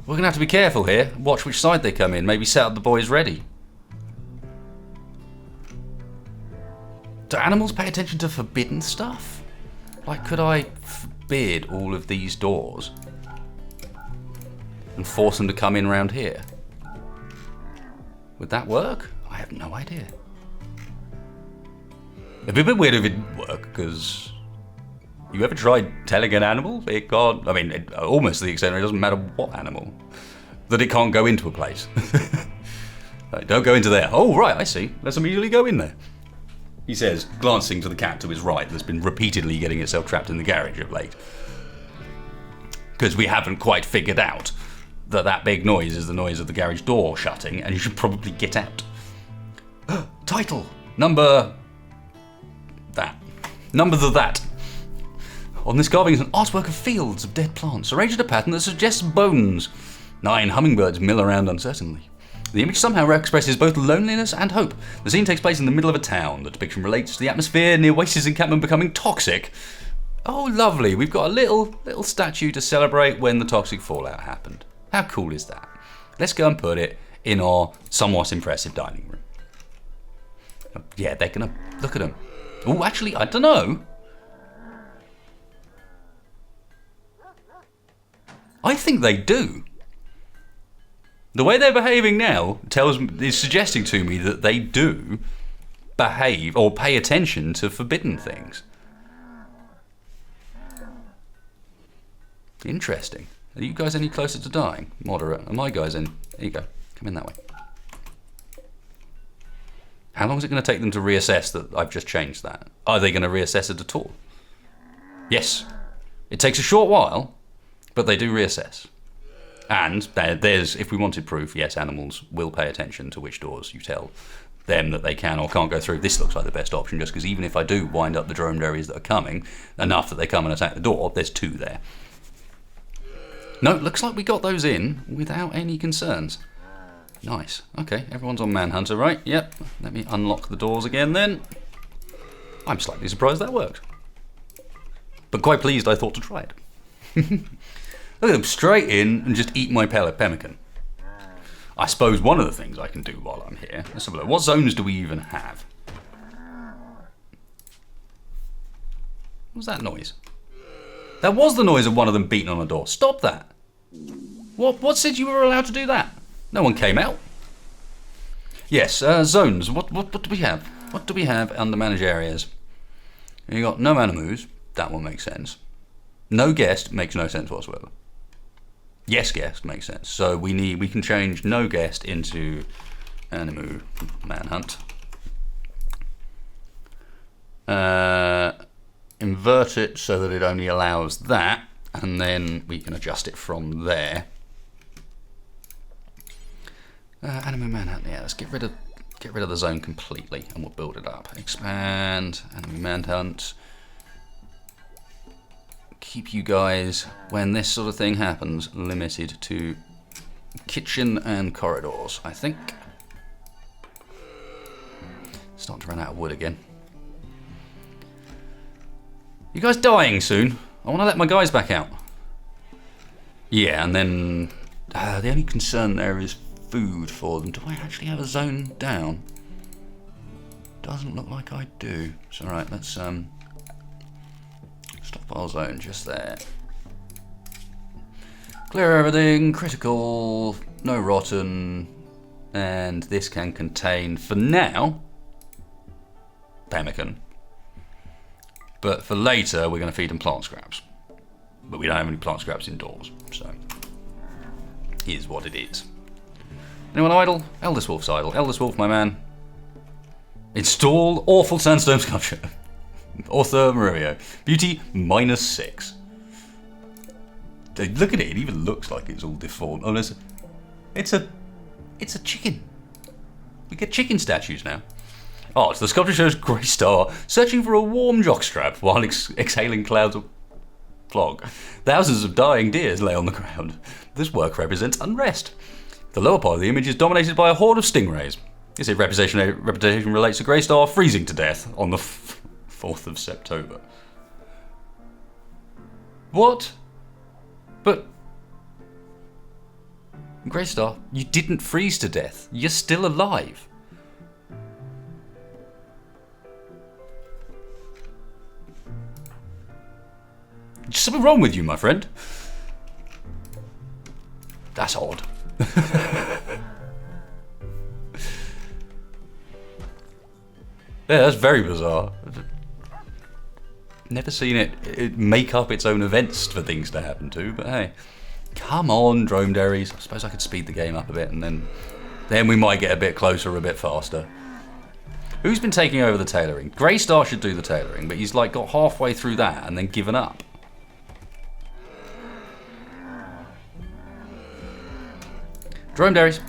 Speaker 1: We're going to have to be careful here. Watch which side they come in. Maybe set up the boys ready. Do animals pay attention to forbidden stuff? Like, could I forbid all of these doors and force them to come in round here? Would that work? I have no idea. It'd be a bit weird if it didn't work, because you ever tried telling an animal it can't, I mean, almost to the extent where it doesn't matter what animal, that it can't go into a place. Like, don't go into there. Oh, right, I see. Let's immediately go in there. He says, glancing to the cat to his right that's been repeatedly getting itself trapped in the garage of late. Because we haven't quite figured out that that big noise is the noise of the garage door shutting, and you should probably get out. Title. Number that. On this carving is an artwork of fields of dead plants, arranged in a pattern that suggests bones. 9 hummingbirds mill around uncertainly. The image somehow expresses both loneliness and hope. The scene takes place in the middle of a town. The depiction relates to the atmosphere near Wace's encampment becoming toxic. Oh, lovely. We've got a little statue to celebrate when the toxic fallout happened. How cool is that? Let's go and put it in our somewhat impressive dining room. Yeah, they're going to look at them. Oh, actually, I don't know. I think they do. The way they're behaving now is suggesting to me that they do behave or pay attention to forbidden things. Interesting. Are you guys any closer to dying? Moderate. Are my guys in? There you go. Come in that way. How long is it going to take them to reassess that I've just changed that? Are they going to reassess it at all? Yes. It takes a short while, but they do reassess. And there's, if we wanted proof, yes, animals will pay attention to which doors you tell them that they can or can't go through. This looks like the best option, just because even if I do wind up the dromedaries that are coming, enough that they come and attack the door, there's 2 there. No, looks like we got those in without any concerns. Nice. Okay, everyone's on Manhunter, right? Yep. Let me unlock the doors again then. I'm slightly surprised that worked. But quite pleased I thought to try it. Look at them, straight in and just eat my pemmican. I suppose one of the things I can do while I'm here, let's have a look. What zones do we even have? What was that noise? That was the noise of one of them beating on a door. Stop that. What said you were allowed to do that? No one came out. Yes, zones. What do we have? What do we have under manage areas? You got no animus. That one makes sense. No guest makes no sense whatsoever. Yes guest makes sense. So we can change no guest into animu manhunt. Invert it so that it only allows that, and then we can adjust it from there. Animu manhunt. Yeah, let's get rid of the zone completely, and we'll build it up. Expand animu manhunt. Keep you guys, when this sort of thing happens, limited to kitchen and corridors, I think. Starting to run out of wood again. You guys dying soon? I want to let my guys back out. Yeah, and then the only concern there is food for them. Do I actually have a zone down? Doesn't look like I do. It's alright, let's stockpile zone just there. Clear everything, critical, no rotten, and this can contain, for now, pemmican. But for later, we're going to feed them plant scraps. But we don't have any plant scraps indoors, so here's what it is. Anyone idle? Eldest Wolf's idle. Eldest Wolf, my man. Install awful sandstone sculpture. Author Mario. Beauty -6. Look at it. It even looks like it's all deformed. Oh, listen. It's a chicken. We get chicken statues now. Oh, so the sculpture shows Grey Star searching for a warm jockstrap while exhaling clouds of fog. Thousands of dying deers lay on the ground. This work represents unrest. The lower part of the image is dominated by a horde of stingrays. This representation relates to Grey Star freezing to death on the 4th of September. What? But Grey Star, you didn't freeze to death. You're still alive. There's something wrong with you, my friend. That's odd. Yeah, that's very bizarre. Never seen it make up its own events for things to happen to, but hey. Come on, dromedaries. I suppose I could speed the game up a bit and then we might get a bit closer, a bit faster. Who's been taking over the tailoring? Grey Star should do the tailoring, but he's like got halfway through that and then given up. Dromedaries.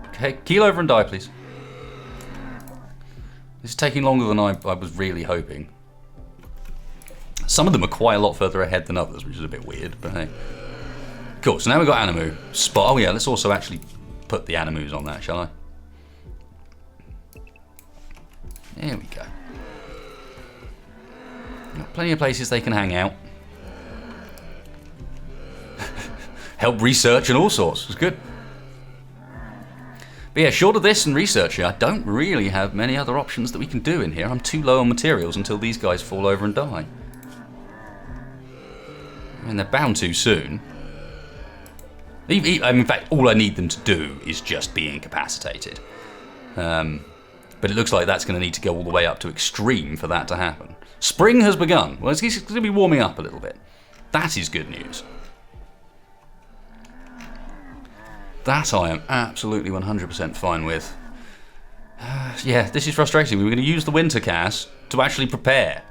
Speaker 1: Okay, keel over and die, please. This is taking longer than I was really hoping. Some of them are quite a lot further ahead than others, which is a bit weird, but hey. Cool, so now we've got Animu. Spot. Oh yeah, let's also actually put the Animus on that, shall I? There we go. Got plenty of places they can hang out. Help research and all sorts. It's good. But yeah, short of this and researching, I don't really have many other options that we can do in here. I'm too low on materials until these guys fall over and die. I mean, they're bound to soon. In fact, all I need them to do is just be incapacitated. But it looks like that's going to need to go all the way up to extreme for that to happen. Spring has begun. Well, it's going to be warming up a little bit. That is good news. That I am absolutely 100% fine with. Yeah, this is frustrating. We were going to use the winter Cass to actually prepare.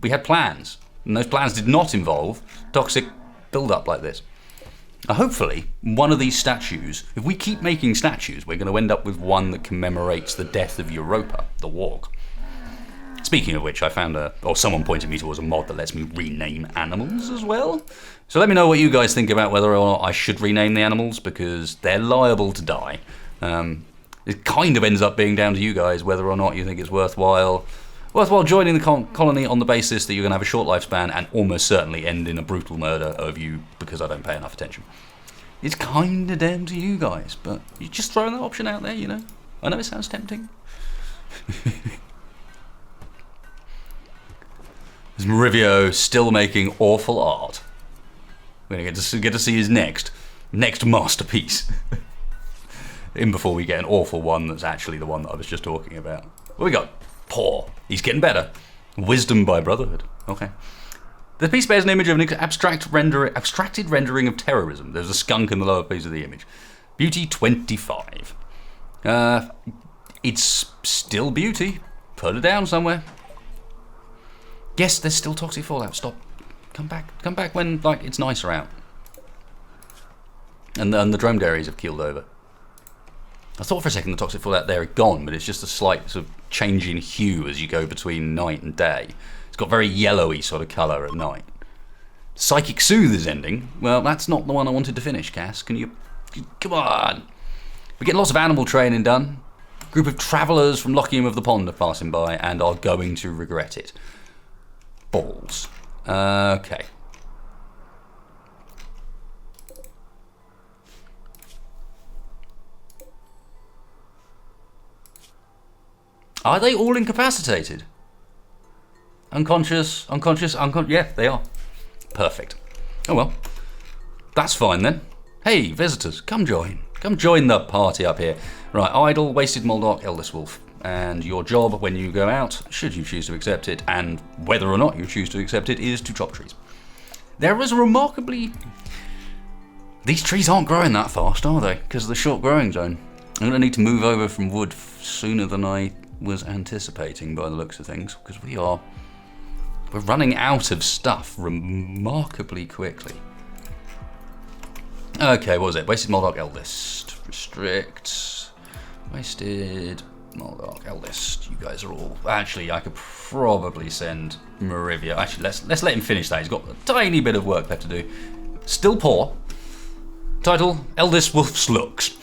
Speaker 1: We had plans, and those plans did not involve toxic build-up like this. Hopefully, one of these statues, if we keep making statues, we're going to end up with one that commemorates the death of Europa, the warg. Speaking of which, I found someone pointed me towards a mod that lets me rename animals as well. So let me know what you guys think about whether or not I should rename the animals, because they're liable to die. It kind of ends up being down to you guys whether or not you think it's worthwhile joining the colony on the basis that you're going to have a short lifespan and almost certainly end in a brutal murder of you because I don't pay enough attention. It's kind of down to you guys, but you're just throwing that option out there, you know. I know it sounds tempting. There's Marivio still making awful art. We're going to get to see his next masterpiece. In before we get an awful one that's actually the one that I was just talking about. What we got? Poor. He's getting better. Wisdom by Brotherhood. Okay. The piece bears an image of an abstracted rendering of terrorism. There's a skunk in the lower piece of the image. Beauty 25. It's still beauty. Put it down somewhere. Yes, there's still toxic fallout. Stop. Come back when it's nicer out. And the drone dairies have keeled over. I thought for a second the toxic fallout there had gone, but it's just a slight sort of change in hue as you go between night and day. It's got very yellowy sort of colour at night. Psychic Soothe is ending. Well, that's not the one I wanted to finish, Cass. Can you... Come on! We get lots of animal training done. A group of travellers from Lockium of the Pond are passing by and are going to regret it. Balls. Okay. Are they all incapacitated? Unconscious. Yeah, they are. Perfect. Oh well. That's fine then. Hey, visitors, come join. Come join the party up here. Right, Idle, Wasted Moldoc, Eldest Wolf. And your job when you go out, should you choose to accept it, and whether or not you choose to accept it, is to chop trees. There is a remarkably... These trees aren't growing that fast, are they? Because of the short growing zone. I'm going to need to move over from wood sooner than I was anticipating by the looks of things, because we're running out of stuff remarkably quickly. Okay, what was it? Wasted Moldoc Eldest. Restrict. Wasted Moldoc Eldest. You guys are all... Actually, I could probably send Marivia. Actually, let's let him finish that. He's got a tiny bit of work left to do. Still poor. Title, Eldest Wolf's Looks.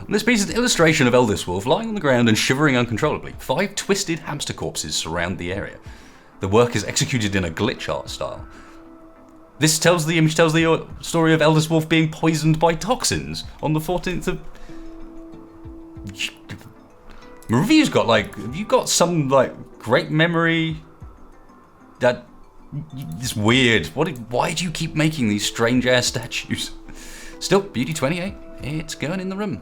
Speaker 1: This piece is an illustration of Eldest Wolf lying on the ground and shivering uncontrollably. 5 twisted hamster corpses surround the area. The work is executed in a glitch art style. The image tells the story of Eldest Wolf being poisoned by toxins on the 14th of... Marivia's got have you got some great memory? That it's weird. Why do you keep making these strange ass statues? Still, Beauty 28. It's going in the room.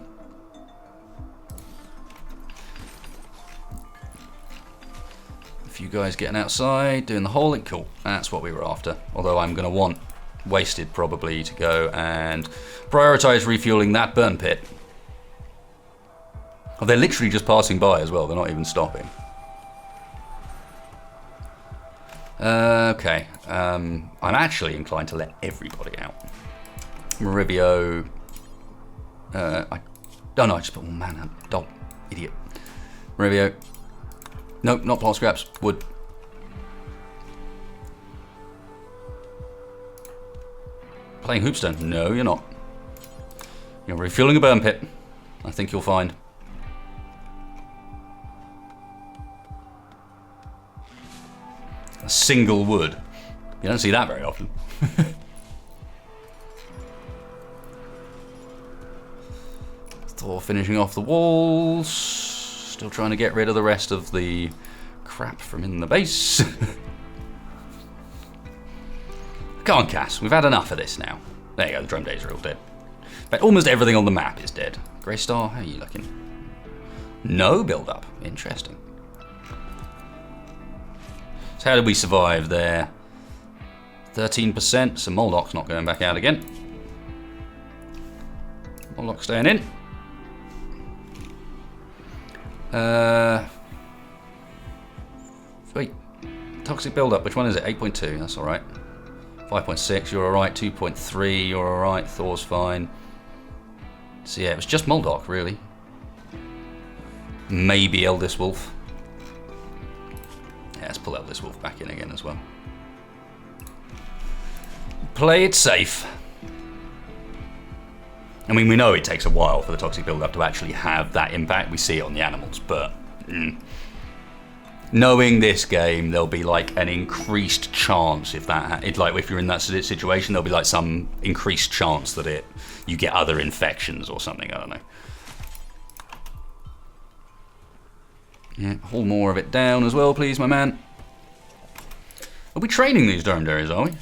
Speaker 1: A few guys getting outside, doing the hauling. Cool. That's what we were after. Although I'm going to want Wasted probably to go and prioritise refueling that burn pit. Oh, they're literally just passing by as well. They're not even stopping. Okay. I'm actually inclined to let everybody out. Marivio. I just put one man out. Dog. Idiot. Marivio. Nope, not plant scraps. Wood. Playing Hoopstone? No, you're not. You're refueling a burn pit. I think you'll find. A single wood. You don't see that very often. Thor finishing off the walls. Still trying to get rid of the rest of the crap from in the base. Come on, Cass. We've had enough of this now. There you go. The drum days are all dead. But almost everything on the map is dead. Grey Star, how are you looking? No build-up. Interesting. So how did we survive there? 13%, so Moldoc's not going back out again. Moldoc's staying in. Wait. Toxic buildup. Which one is it? 8.2. That's all right. 5.6. You're all right. 2.3. You're all right. Thor's fine. So yeah, it was just Moldoc, really. Maybe Eldest Wolf. Yeah, let's pull Eldest Wolf back in again as well. Play it safe. I mean, we know it takes a while for the toxic build-up to actually have that impact. We see it on the animals, but knowing this game, there'll be like an increased chance if you're in that situation, there'll be like some increased chance that you get other infections or something. I don't know. Yeah, haul more of it down as well, please, my man. Are we training these dromedaries, are we?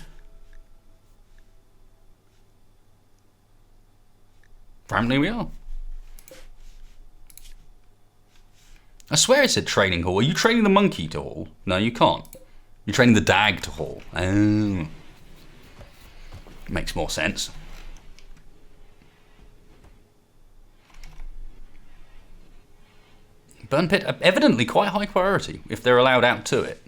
Speaker 1: Apparently we are. I swear it said training haul. Are you training the monkey to haul? No, you can't. You're training the dag to haul. Oh. Makes more sense. Burn pit, evidently quite high priority if they're allowed out to it.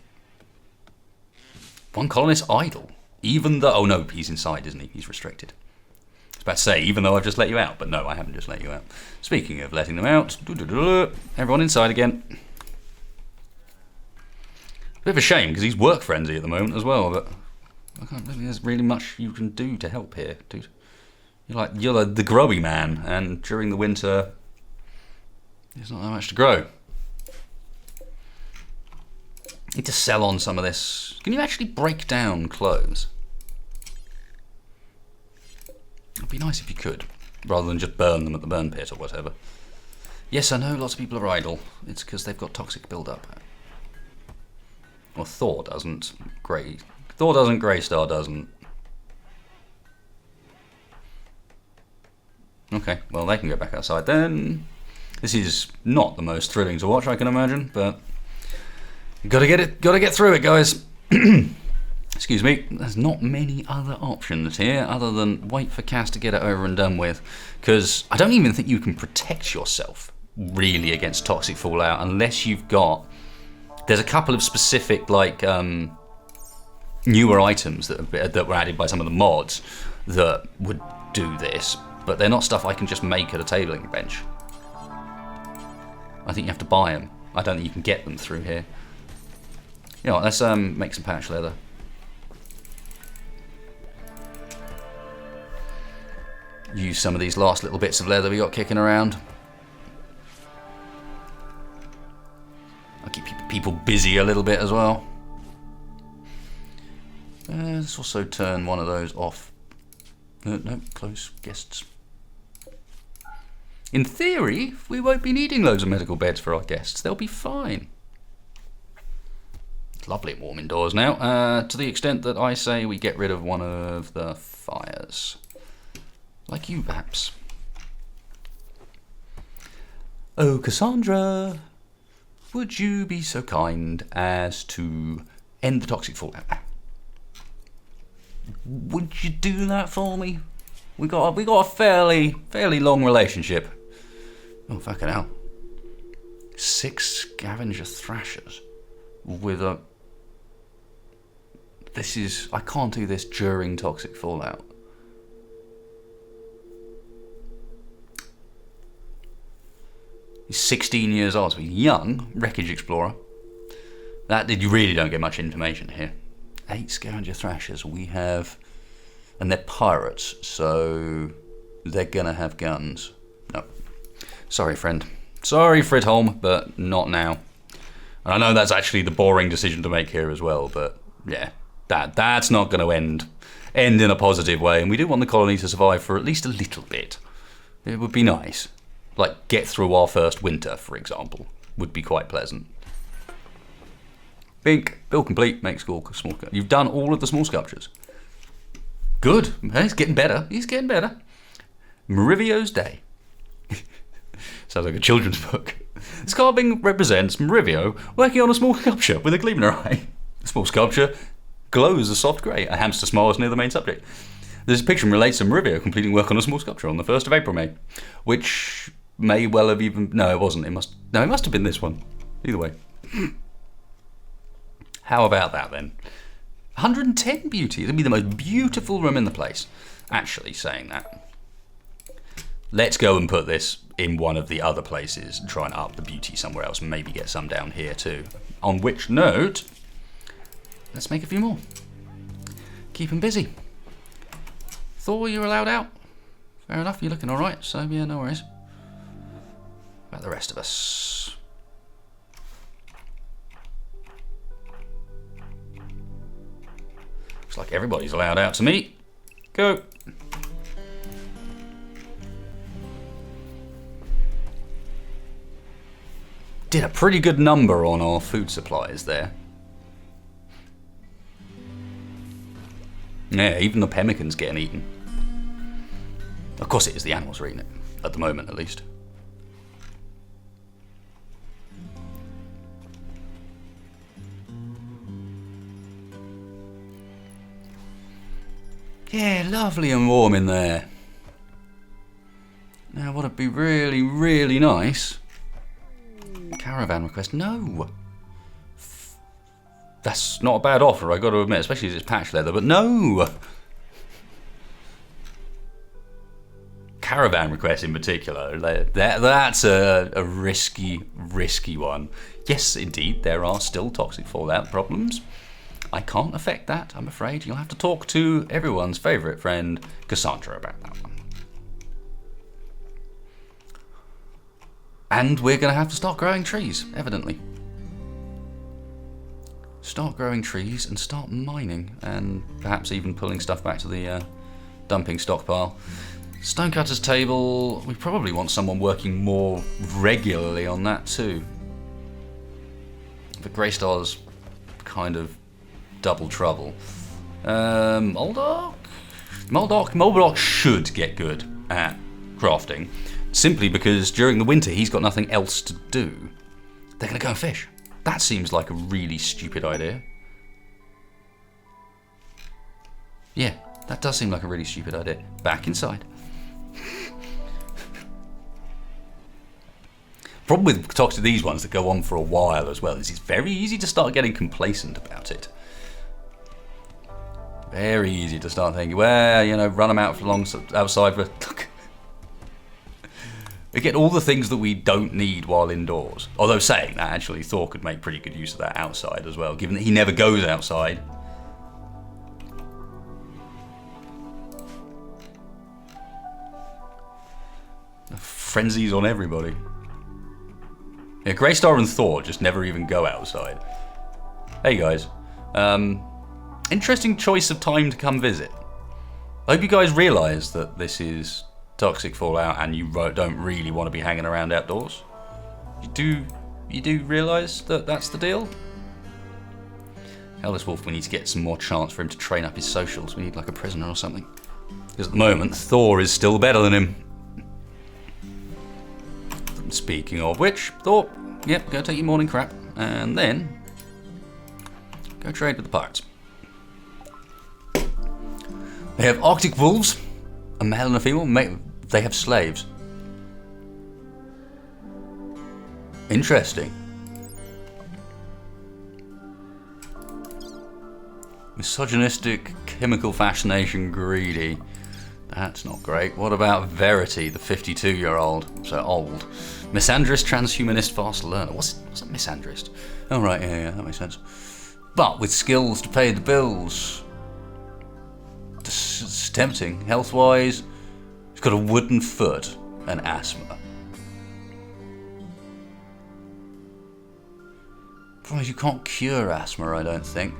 Speaker 1: One colonist idle. Even though... Oh no, he's inside, isn't he? He's restricted. I was about to say, even though I've just let you out. But no, I haven't just let you out. Speaking of letting them out, everyone inside again. Bit of a shame, because he's work frenzy at the moment as well, but I can't think there's really much you can do to help here, dude. You're the growy man, and during the winter, there's not that much to grow. Need to sell on some of this. Can you actually break down clothes? It'd be nice if you could, rather than just burn them at the burn pit or whatever. Yes, I know lots of people are idle. It's because they've got toxic build-up. Well, Thor doesn't. Thor doesn't, Greystar doesn't. Okay, well they can go back outside then. This is not the most thrilling to watch, I can imagine, but gotta get through it, guys. Excuse me. There's not many other options here other than wait for Cass to get it over and done with, because I don't even think you can protect yourself really against toxic fallout unless you've got. There's a couple of specific like newer items that were added by some of the mods that would do this, but they're not stuff I can just make at a tabling bench. I think you have to buy them. I don't think you can get them through here. You know what, let's make some patch leather. Use some of these last little bits of leather we got kicking around. I'll keep people busy a little bit as well. Let's also turn one of those off. No, close guests. In theory, we won't be needing loads of medical beds for our guests. They'll be fine. It's lovely and warm indoors now, to the extent that I say we get rid of one of the fires. Like you, perhaps. Oh, Cassandra, would you be so kind as to end the toxic fallout? Would you do that for me? We got a fairly long relationship. Oh, fucking hell. 6 scavenger thrashers with a... I can't do this during toxic fallout. He's 16 years old, so he's young. Wreckage explorer. You really don't get much information here. 8 scavenger thrashers we have, and they're pirates, so they're gonna have guns. No, sorry, friend. Sorry, Fridholm, but not now. And I know that's actually the boring decision to make here as well, but yeah, that's not gonna end in a positive way. And we do want the colony to survive for at least a little bit. It would be nice. Like, get through our first winter, for example, would be quite pleasant. Bink, build complete, make small. You've done all of the small sculptures. Good, he's getting better, Marivio's Day. Sounds like a children's book. This carving represents Marivio working on a small sculpture with a gleam in her eye. The small sculpture glows a soft grey. A hamster smiles near the main subject. This picture relates to Marivio completing work on a small sculpture on the 1st of April, May, which may well have even... No, it wasn't. It must have been this one. Either way. How about that then? 110 beauty. It'll be the most beautiful room in the place. Actually, saying that, let's go and put this in one of the other places and try and up the beauty somewhere else. Maybe get some down here too. On which note, let's make a few more. Keep them busy. Thor, you're allowed out. Fair enough, you're looking alright, so yeah, no worries. About the rest of us. Looks like everybody's allowed out to me. Go. Did a pretty good number on our food supplies there. Yeah, even the pemmican's getting eaten. Of course it is, the animals are eating it. At the moment, at least. Yeah, lovely and warm in there. Now, what would be really, really nice... Caravan request. No! That's not a bad offer, I got to admit, especially as it's patch leather, but no! Caravan request in particular, that's a risky one. Yes, indeed, there are still toxic fallout problems. I can't affect that, I'm afraid. You'll have to talk to everyone's favourite friend, Cassandra, about that one. And we're going to have to start growing trees, evidently. Start growing trees and start mining, and perhaps even pulling stuff back to the dumping stockpile. Stonecutter's table, we probably want someone working more regularly on that too. But Greystar's kind of double trouble. Moldok should get good at crafting. Simply because during the winter he's got nothing else to do. They're going to go and fish. That seems like a really stupid idea. Yeah, that does seem like a really stupid idea. Back inside. Problem with talking to these ones that go on for a while as well is it's very easy to start getting complacent about it. Very easy to start thinking, well, you know, run them out for long outside. Look. We get all the things that we don't need while indoors. Although saying that, actually, Thor could make pretty good use of that outside as well, given that he never goes outside. The frenzies on everybody. Yeah, Greystar and Thor just never even go outside. Hey guys, interesting choice of time to come visit. I hope you guys realise that this is toxic fallout and you don't really want to be hanging around outdoors. You do realise that that's the deal? Hellless Wolf, we need to get some more chance for him to train up his socials. We need like a prisoner or something. Because at the moment, Thor is still better than him. Speaking of which, Thor, yep, go take your morning crap and then go trade with the pirates. They have Arctic wolves, a male and a female. They have slaves. Interesting. Misogynistic, chemical fascination, greedy. That's not great. What about Verity, the 52-year-old? So old. Misandrist, transhumanist, fast learner. What's a misandrist? Oh, right, yeah, that makes sense. But with skills to pay the bills. It's tempting. Health-wise, he's got a wooden foot and asthma. Problem is, you can't cure asthma, I don't think.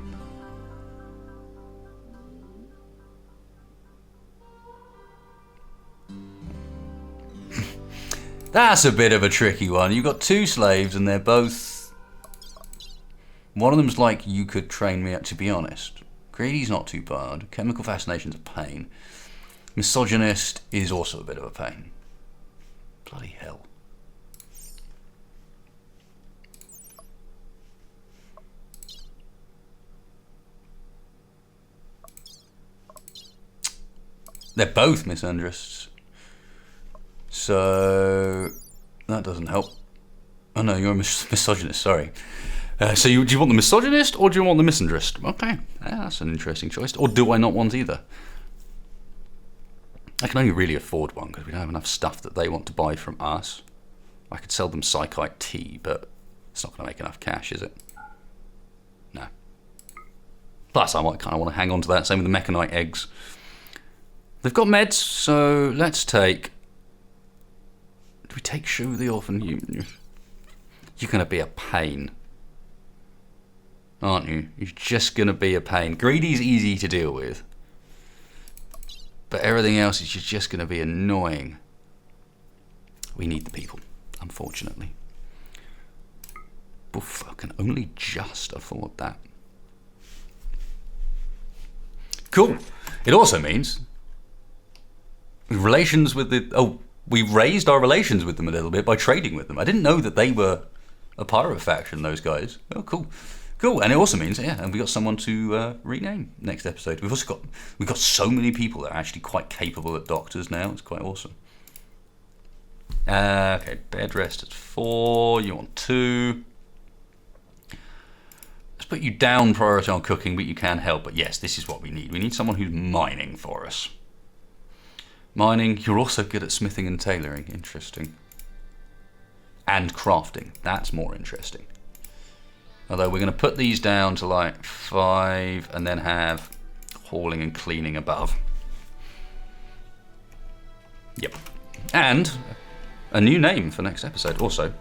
Speaker 1: That's a bit of a tricky one. You've got two slaves and they're both... One of them's like, you could train me up, to be honest. Greedy's not too bad. Chemical fascination's a pain. Misogynist is also a bit of a pain. Bloody hell. They're both misandrists. So That doesn't help. Oh no, you're a misogynist, sorry. So do you want the misogynist or do you want the misandrist? Okay, that's an interesting choice. Or do I not want either? I can only really afford one because we don't have enough stuff that they want to buy from us. I could sell them psychite tea, but it's not going to make enough cash, is it? No. Plus, I might kind of want to hang on to that. Same with the mechanite eggs. They've got meds, so let's take... Do we take Shu the Orphan? You're going to be a pain. Aren't you? You're just going to be a pain. Greedy's easy to deal with. But everything else is just going to be annoying. We need the people, unfortunately. Oof, I can only just afford that. Cool. It also means relations with the... Oh, we raised our relations with them a little bit by trading with them. I didn't know that they were a pirate faction, those guys. Oh, cool. Cool, and it also means, yeah, and we got someone to rename next episode. We've got so many people that are actually quite capable at doctors now. It's quite awesome. Okay, bed rest at 4. You want 2. Let's put you down priority on cooking, but you can help. But yes, this is what we need. We need someone who's mining for us. Mining. You're also good at smithing and tailoring. Interesting. And crafting. That's more interesting. Although we're going to put these down to like 5 and then have hauling and cleaning above. Yep. And a new name for next episode also.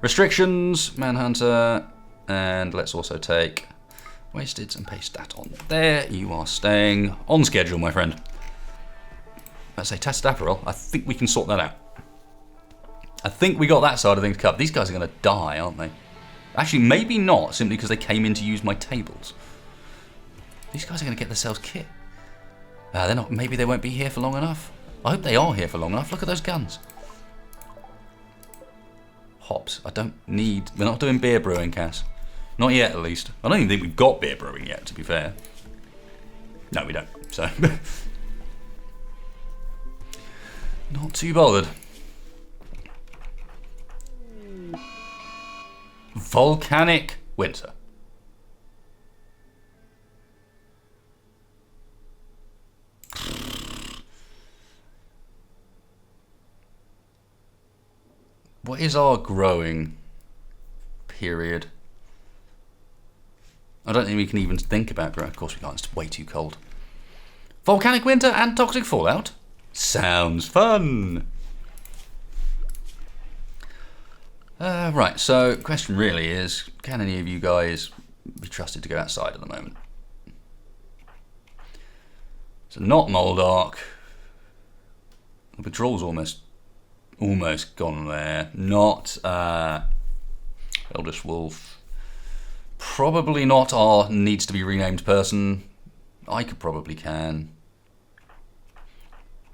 Speaker 1: Restrictions, Manhunter, and let's also take Wasted and paste that on there. You are staying on schedule, my friend. Let's say Testaparol. I think we can sort that out. I think we got that side of things covered. These guys are going to die, aren't they? Actually, maybe not, simply because they came in to use my tables. These guys are going to get themselves kit. They're not. Maybe they won't be here for long enough. I hope they are here for long enough. Look at those guns. Hops. I don't need... We're not doing beer brewing, Cass. Not yet, at least. I don't even think we've got beer brewing yet, to be fair. No, we don't. So... not too bothered. Volcanic winter. What is our growing period? I don't think we can even think about growing. Of course we can't, it's way too cold. Volcanic winter and toxic fallout? Sounds fun! Right, so the question really is, can any of you guys be trusted to go outside at the moment? So not Moldark. The patrol's almost gone there. Not Eldest Wolf. Probably not our needs to be renamed person. I probably can.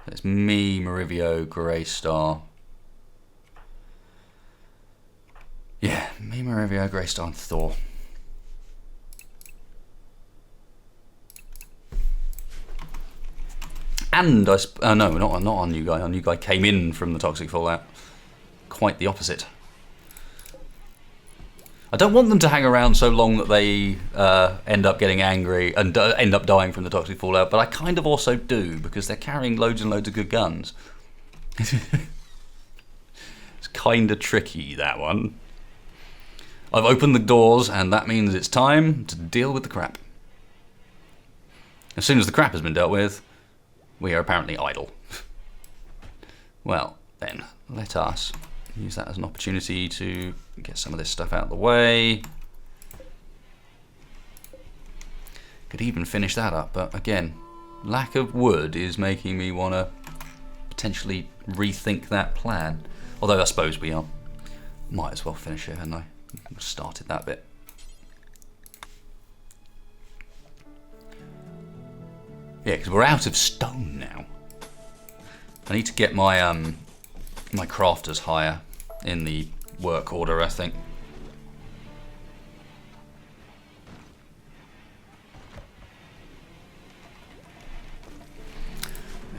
Speaker 1: It's me, Marivio, Greystar. Yeah, me, Marivio, Greystar, and Thor. And no, not our new guy. Our new guy came in from the toxic fallout. Quite the opposite. I don't want them to hang around so long that they end up getting angry and end up dying from the toxic fallout, but I kind of also do, because they're carrying loads and loads of good guns. It's kind of tricky, that one. I've opened the doors, and that means it's time to deal with the crap. As soon as the crap has been dealt with, we are apparently idle. Well, then, let us use that as an opportunity to get some of this stuff out of the way. Could even finish that up, but again, lack of wood is making me want to potentially rethink that plan. Although I suppose we are. Might as well finish it, hadn't I? Started that bit. Yeah, because we're out of stone now. I need to get my my crafters higher in the work order, I think.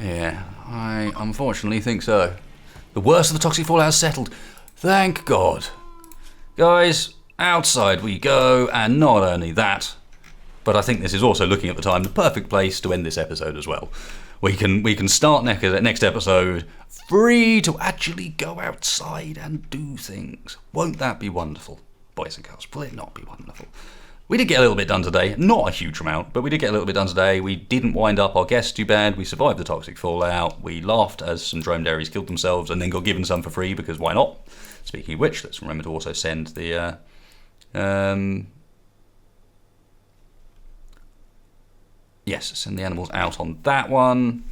Speaker 1: Yeah, I unfortunately think so. The worst of the toxic fallout has settled. Thank God. Guys, outside we go, and not only that, but I think this is also, looking at the time, the perfect place to end this episode as well. We can start next episode free to actually go outside and do things. Won't that be wonderful, boys and girls? Will it not be wonderful? We did get a little bit done today. Not a huge amount, but we did get a little bit done today. We didn't wind up our guests too bad. We survived the toxic fallout. We laughed as some dromedaries killed themselves and then got given some for free, because why not? Speaking of which, let's remember to also send the... yes, send the animals out on that one.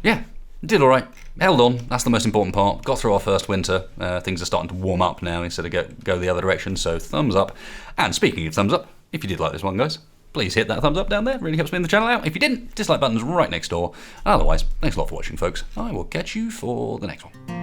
Speaker 1: Yeah, did all right. Held on. That's the most important part. Got through our first winter. Things are starting to warm up now instead of go the other direction. So thumbs up. And speaking of thumbs up, if you did like this one, guys, please hit that thumbs up down there. It really helps me in the channel out. If you didn't, dislike button's right next door. Otherwise, thanks a lot for watching, folks. I will catch you for the next one.